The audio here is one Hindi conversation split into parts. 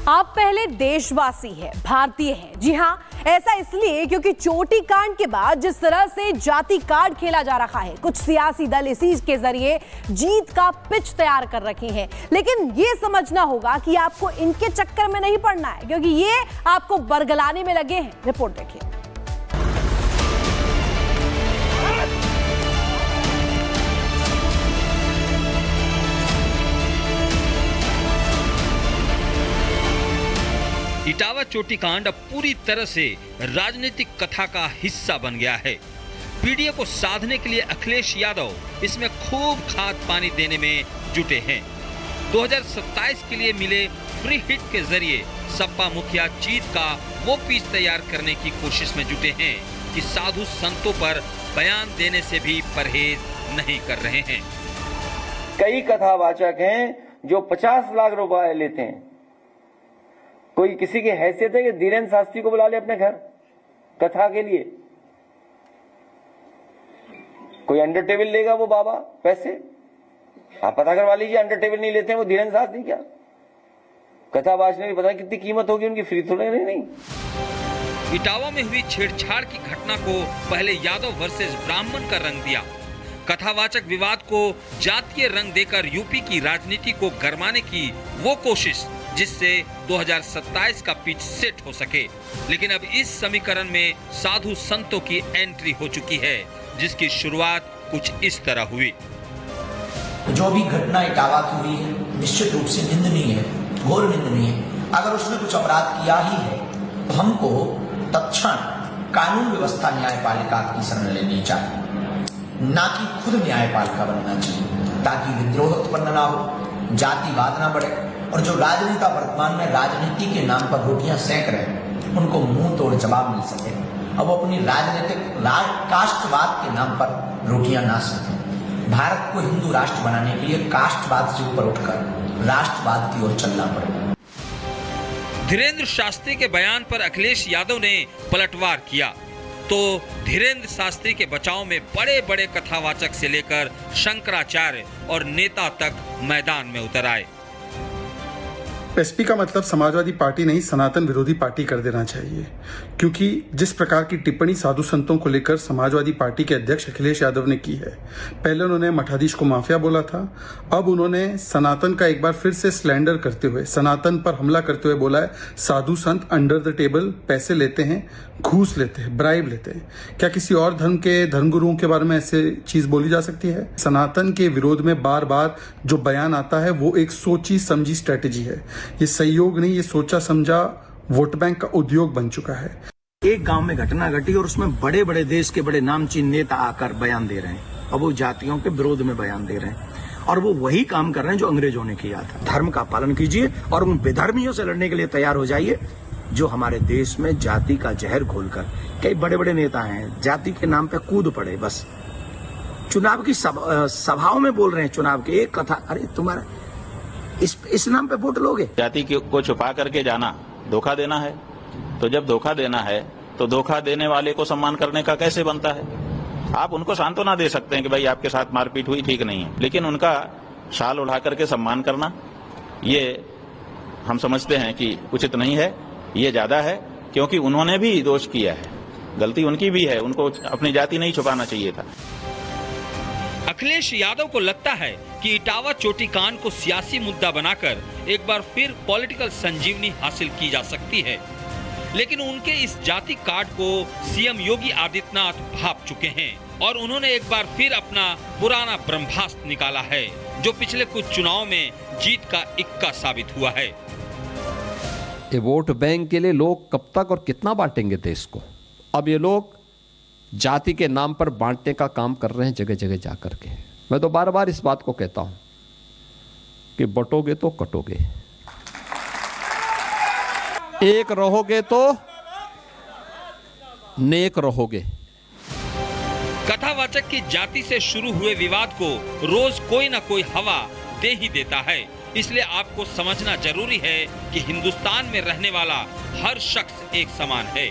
आप पहले देशवासी हैं, भारतीय हैं। जी हाँ, ऐसा इसलिए क्योंकि चोटी कांड के बाद जिस तरह से जाति कार्ड खेला जा रहा है, कुछ सियासी दल इसी के जरिए जीत का पिच तैयार कर रखे हैं। लेकिन ये समझना होगा कि आपको इनके चक्कर में नहीं पड़ना है, क्योंकि ये आपको बरगलाने में लगे हैं। रिपोर्ट देखिए। इटावा चोटी कांड अब पूरी तरह से राजनीतिक कथा का हिस्सा बन गया है। पीडीए को साधने के लिए अखिलेश यादव इसमें खूब खाद पानी देने में जुटे हैं। 2027 के लिए मिले फ्री हिट के जरिए सपा मुखिया जीत का वो पिच तैयार करने की कोशिश में जुटे हैं कि साधु संतों पर बयान देने से भी परहेज नहीं कर रहे हैं। कई कथावाचक हैं जो 50 लाख रुपए लेते हैं। कोई किसी की हैसियत है कि धीरेन्द्र शास्त्री को बुला ले अपने घर कथा के लिए? कोई अंडर टेबल लेगा वो बाबा पैसे? आप पता करवा लीजिए, अंडर टेबल नहीं लेते हैं वो धीरेन्द्र शास्त्री। क्या कथा बाजने की पता कितनी कीमत होगी उनकी? फ्री थोड़े नहीं। इटावा में हुई छेड़छाड़ की घटना को पहले यादव वर्सेस ब्राह्मण का रंग दिया। कथावाचक विवाद को जातीय रंग देकर यूपी की राजनीति को गरमाने की वो कोशिश, जिससे 2027 का पिच सेट हो सके। लेकिन अब इस समीकरण में साधु संतों की एंट्री हो चुकी है, जिसकी शुरुआत कुछ इस तरह हुई। जो भी घटना इटावा की हुई है निश्चित रूप से निंदनीय है, घोर निंदनीय है। अगर उसने कुछ अपराध किया ही है तो हमको तत्क्षण कानून व्यवस्था न्यायपालिका की शरण लेनी चाहिए, ना कि खुद न्यायपालिका बनना चाहिए, ताकि विद्रोह उत्पन्न ना हो, जातिवाद ना बढ़े, और जो राजनेता वर्तमान में राजनीति के नाम पर रोटियां सेक रहे हैं उनको मुंह तोड़ जवाब मिल सके। अब अपनी राजनीतिक कास्टवाद के नाम पर रोटियां ना सेकें। भारत को हिंदू राष्ट्र बनाने के लिए कास्टवाद से ऊपर उठकर राष्ट्रवाद की ओर चलना पड़ेगा। धीरेन्द्र शास्त्री के बयान पर अखिलेश यादव ने पलटवार किया तो धीरेन्द्र शास्त्री के बचाव में बड़े बड़े कथावाचक से लेकर शंकराचार्य और नेता तक मैदान में उतर आए। एसपी का मतलब समाजवादी पार्टी नहीं, सनातन विरोधी पार्टी कर देना चाहिए, क्योंकि जिस प्रकार की टिप्पणी साधु संतों को लेकर समाजवादी पार्टी के अध्यक्ष अखिलेश यादव ने की है, पहले उन्होंने मठाधीश को माफिया बोला था, अब उन्होंने सनातन का एक बार फिर से स्लैंडर करते हुए, सनातन पर हमला करते हुए बोला है साधु संत अंडर द टेबल पैसे लेते हैं, घूस लेते हैं, ब्राइब लेते हैं। क्या किसी और धर्म के धर्मगुरुओं के बारे में ऐसे चीज बोली जा सकती है? सनातन के विरोध में बार बार जो बयान आता है वो एक सोची समझी स्ट्रेटेजी है। ये सहयोग नहीं, ये सोचा समझा वोट बैंक का उद्योग बन चुका है। एक गांव में घटना घटी और उसमें बड़े बड़े देश के बड़े नामचीन नेता आकर बयान दे रहे हैं, और वो जातियों के विरोध में बयान दे रहे हैं, और वो वही काम कर रहे हैं जो अंग्रेजों ने किया था। धर्म का पालन कीजिए और उन बेधर्मियों से लड़ने के लिए तैयार हो जाइए जो हमारे देश में जाति का जहर घोलकर, कई बड़े बड़े नेता हैं जाति के नाम पे कूद पड़े, बस चुनाव की सभाओं में बोल रहे हैं, चुनाव की एक कथा, अरे तुम्हारा इस नाम पे वोट लोगे? जाति को छुपा करके जाना धोखा देना है। तो जब धोखा देना है तो धोखा देने वाले को सम्मान करने का कैसे बनता है? आप उनको सांत्वना दे सकते हैं कि भाई आपके साथ मारपीट हुई, ठीक नहीं है, लेकिन उनका शाल उठा करके सम्मान करना ये हम समझते हैं कि उचित नहीं है। ये ज्यादा है क्योंकि उन्होंने भी दोष किया है, गलती उनकी भी है, उनको अपनी जाति नहीं छुपाना चाहिए था। अखिलेश यादव को लगता है कि इटावा चोटी कांड को सियासी मुद्दा बनाकर एक बार फिर पॉलिटिकल संजीवनी हासिल की जा सकती है, लेकिन उनके इस जाति कार्ड को सीएम योगी आदित्यनाथ भांप चुके हैं और उन्होंने एक बार फिर अपना पुराना ब्रह्मास्त्र निकाला है, जो पिछले कुछ चुनाव में जीत का इक्का साबित हुआ है। ये वोट बैंक के लिए लोग कब तक और कितना बांटेंगे देश को? अब ये लोग जाति के नाम पर बांटने का काम कर रहे हैं जगह जगह जाकर के। मैं तो बार बार इस बात को कहता हूं कि बटोगे तो कटोगे, एक रहोगे तो नेक रहोगे। कथावाचक की जाति से शुरू हुए विवाद को रोज कोई ना कोई हवा दे ही देता है, इसलिए आपको समझना जरूरी है कि हिंदुस्तान में रहने वाला हर शख्स एक समान है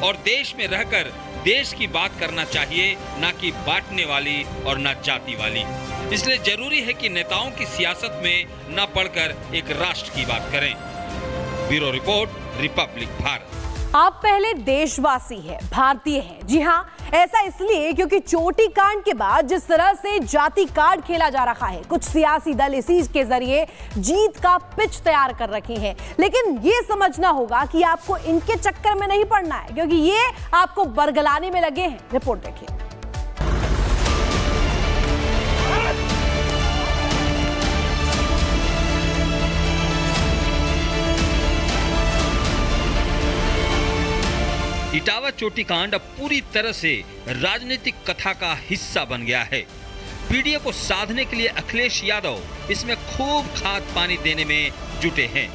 और देश में रहकर देश की बात करना चाहिए, ना कि बांटने वाली और ना जाति वाली। इसलिए जरूरी है कि नेताओं की सियासत में न पढ़कर एक राष्ट्र की बात करें। Bureau report, Republic Bharat. आप पहले देशवासी हैं, भारतीय हैं। जी हां, ऐसा इसलिए क्योंकि चोटी कांड के बाद जिस तरह से जाति कार्ड खेला जा रहा है, कुछ सियासी दल इसी के जरिए जीत का पिच तैयार कर रखे हैं। लेकिन ये समझना होगा कि आपको इनके चक्कर में नहीं पड़ना है, क्योंकि ये आपको बरगलाने में लगे हैं। रिपोर्ट देखिए। इटावा चोटी कांड अब पूरी तरह से राजनीतिक कथा का हिस्सा बन गया है। पीडीए को साधने के लिए अखिलेश यादव इसमें खूब खाद पानी देने में जुटे हैं।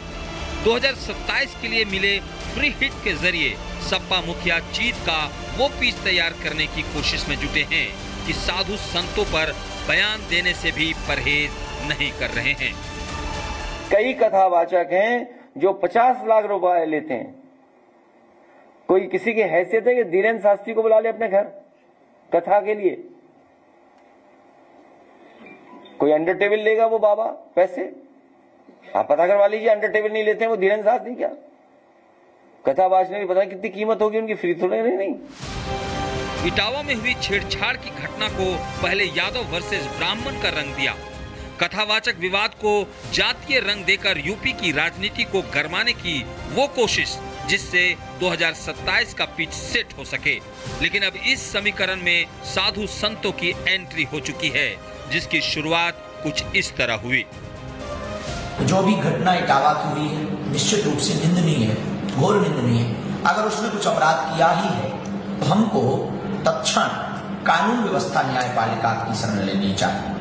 2027 के लिए मिले फ्री हिट के जरिए सपा मुखिया जीत का वो पिच तैयार करने की कोशिश में जुटे हैं कि साधु संतों पर बयान देने से भी परहेज नहीं कर रहे हैं। कई कथावाचक हैं जो 50 लाख रुपए लेते हैं। कोई किसी की हैसियत है कि धीरेन्द्र शास्त्री को बुला ले अपने घर कथा के लिए? कोई अंडर टेबल लेगा वो बाबा पैसे? आप पता करवा लीजिए, अंडर टेबल नहीं लेते हैं वो धीरेन्द्र शास्त्री। क्या कथा बाजने की पता कितनी कीमत होगी उनकी? फ्री थोड़े नहीं। इटावा में हुई छेड़छाड़ की घटना को पहले यादव वर्सेस ब्राह्मण का रंग दिया। कथावाचक विवाद को जातीय रंग देकर यूपी की राजनीति को गरमाने की वो कोशिश, जिससे 2027 का पिच सेट हो सके। लेकिन अब इस समीकरण में साधु संतों की एंट्री हो चुकी है, जिसकी शुरुआत कुछ इस तरह हुई। जो भी घटना इटावा की हुई है निश्चित रूप से निंदनीय है, घोर निंदनीय है। अगर उसने कुछ अपराध किया ही है तो हमको तत्क्षण कानून व्यवस्था न्यायपालिका की शरण लेनी चाहिए,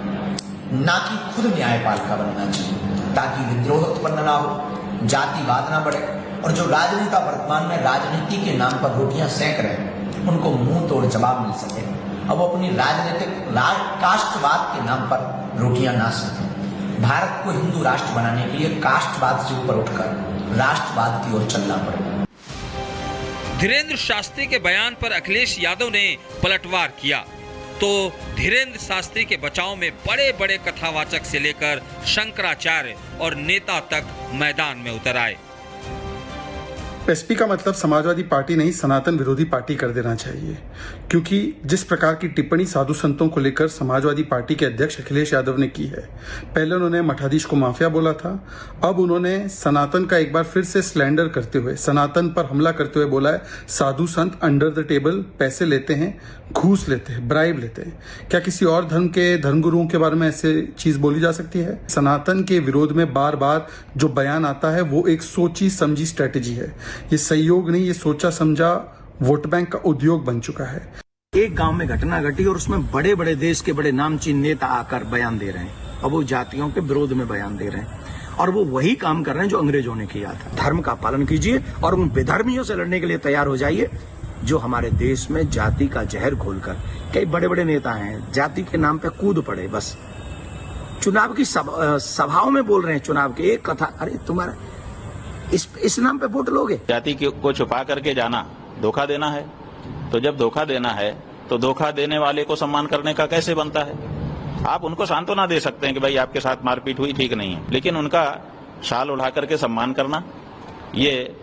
ना कि खुद न्यायपालिका बनना चाहिए, ताकि विद्रोह उत्पन्न ना हो, जातिवाद ना बढ़े, और जो राजनेता वर्तमान में राजनीति के नाम पर रोटियां सेक रहे हैं उनको मुंह तोड़ जवाब मिल सके। अब अपनी राजनीतिक कास्टवाद के नाम पर रोटियां ना सेकें। भारत को हिंदू राष्ट्र बनाने के लिए कास्टवाद से ऊपर उठकर राष्ट्रवाद की ओर चलना पड़ेगा। धीरेन्द्र शास्त्री के बयान पर अखिलेश यादव ने पलटवार किया तो धीरेन्द्र शास्त्री के बचाव में बड़े बड़े कथावाचक से लेकर शंकराचार्य और नेता तक मैदान में उतर आए। एसपी का मतलब समाजवादी पार्टी नहीं सनातन विरोधी पार्टी कर देना चाहिए, क्योंकि जिस प्रकार की टिप्पणी साधु संतों को लेकर समाजवादी पार्टी के अध्यक्ष अखिलेश यादव ने की है, पहले उन्होंने मठाधीश को माफिया बोला था, अब उन्होंने सनातन का एक बार फिर से स्लैंडर करते हुए, सनातन पर हमला करते हुए बोला है साधु संत अंडर द टेबल पैसे लेते हैं, घूस लेते हैं, ब्राइब लेते हैं। क्या किसी और धर्म के धर्मगुरुओं के बारे में ऐसे चीज बोली जा सकती है? सनातन के विरोध में बार बार जो बयान आता है वो एक सोची समझी स्ट्रेटेजी है। ये सहयोग नहीं, ये सोचा समझा वोट बैंक का उद्योग बन चुका है। एक गांव में घटना घटी और उसमें बड़े बड़े देश के बड़े नामचीन नेता आकर बयान दे रहे हैं और वो जातियों के विरोध में बयान दे रहे हैं और वो वही काम कर रहे हैं जो अंग्रेजों ने किया था। धर्म का पालन कीजिए और उन बेधर्मियों से लड़ने के लिए तैयार हो जाइए जो हमारे देश में जाति का जहर घोलकर, कई बड़े बड़े नेता हैं जाति के नाम पे कूद पड़े, बस चुनाव की सभाओं में बोल रहे हैं, चुनाव की एक कथा, अरे तुम्हारा इस नाम पे वोट लोगे? जाति को छुपा करके जाना धोखा देना है, तो जब धोखा देना है तो धोखा देने वाले को सम्मान करने का कैसे बनता है? आप उनको सांत्वना दे सकते हैं कि भाई आपके साथ मारपीट हुई, ठीक नहीं है, लेकिन उनका शाल उठा करके सम्मान करना ये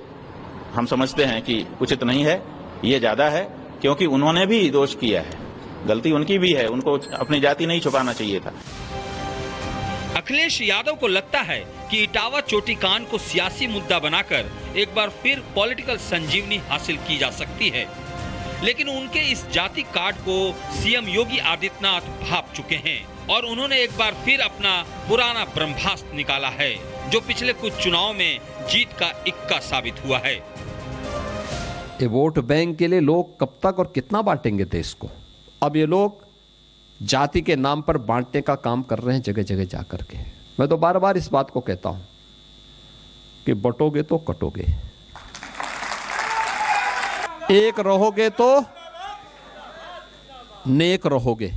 हम समझते हैं कि उचित नहीं है, ये ज्यादा है, क्योंकि उन्होंने भी दोष किया है, गलती उनकी भी है, उनको अपनी जाति नहीं छुपाना चाहिए था। अखिलेश यादव को लगता है कि इटावा चोटी कांड को सियासी मुद्दा बनाकर एक बार फिर पॉलिटिकल संजीवनी हासिल की जा सकती है, लेकिन उनके इस जाति कार्ड को सीएम योगी आदित्यनाथ भांप चुके हैं और उन्होंने एक बार फिर अपना पुराना ब्रह्मास्त्र निकाला है, जो पिछले कुछ चुनाव में जीत का इक्का साबित हुआ है। ये वोट बैंक के लिए लोग कब तक और कितना बांटेंगे देश को? अब ये लोग जाति के नाम पर बांटने का काम कर रहे हैं जगह जगह जाकर के। मैं तो बार बार इस बात को कहता हूं कि बटोगे तो कटोगे, एक रहोगे तो नेक रहोगे।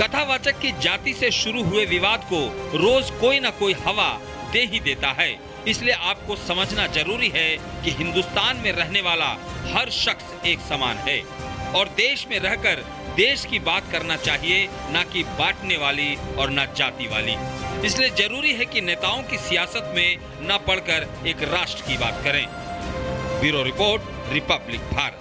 कथावाचक की जाति से शुरू हुए विवाद को रोज कोई ना कोई हवा दे ही देता है, इसलिए आपको समझना जरूरी है कि हिंदुस्तान में रहने वाला हर शख्स एक समान है और देश में रहकर देश की बात करना चाहिए, ना कि बांटने वाली और ना जाति वाली। इसलिए जरूरी है कि नेताओं की सियासत में न पड़कर एक राष्ट्र की बात करें। Bureau report, Republic Bharat.